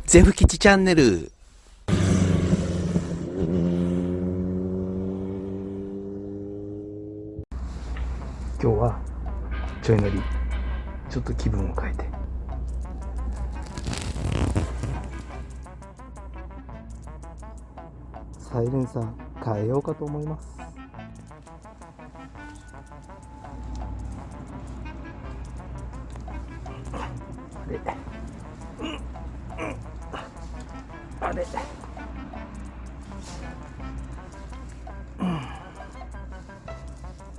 ゼフ吉チャンネル。今日はちょい乗り、ちょっと気分を変えてサイレンサー変えようかと思います。あれ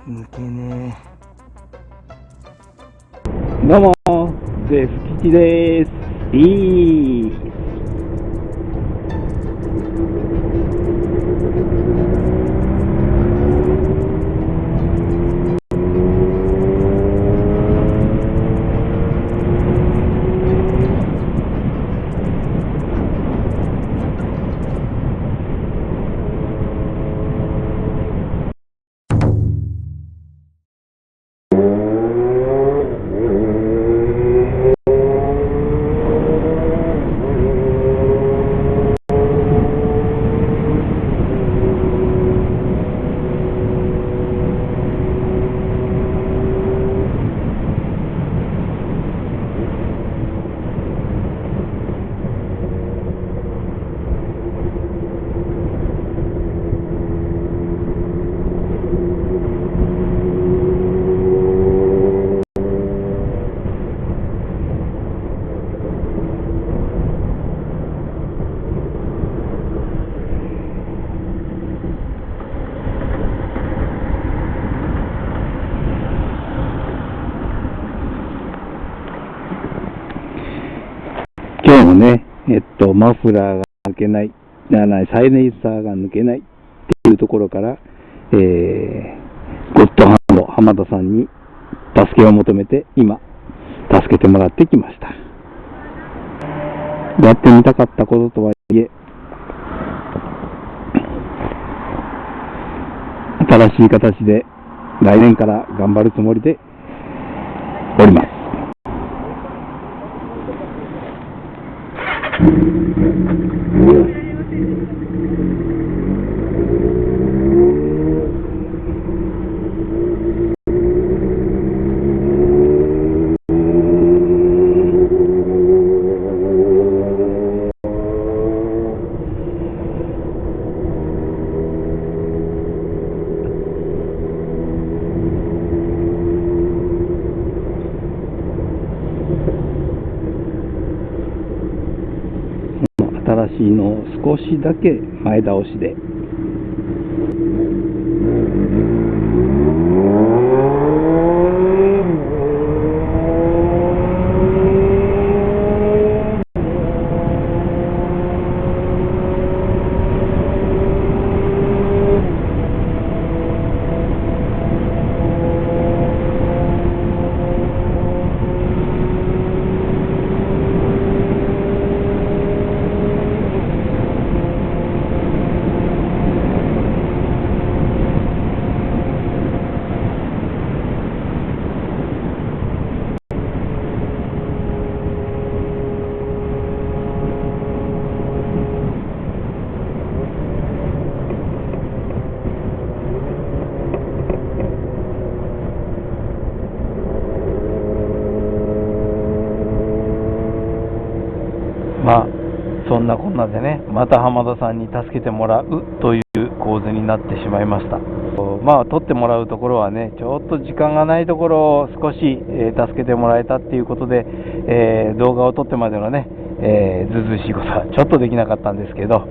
抜けねえ。どうもゼフ吉です。今日もね、マフラーが抜けない、サイレンサーが抜けないっていうところから、ゴッドハンド浜田さんに助けを求めて今助けてもらってきました。やってみたかったこととはいえ、新しい形で来年から頑張るつもりでおります。新しいのを少しだけ前倒しでそんなこんなでね、また浜田さんに助けてもらうという構図になってしまいました。撮ってもらうところはね、ちょっと時間がないところを少し、助けてもらえたっていうことで、動画を撮ってまでのね、ずうずうしいことはちょっとできなかったんですけど、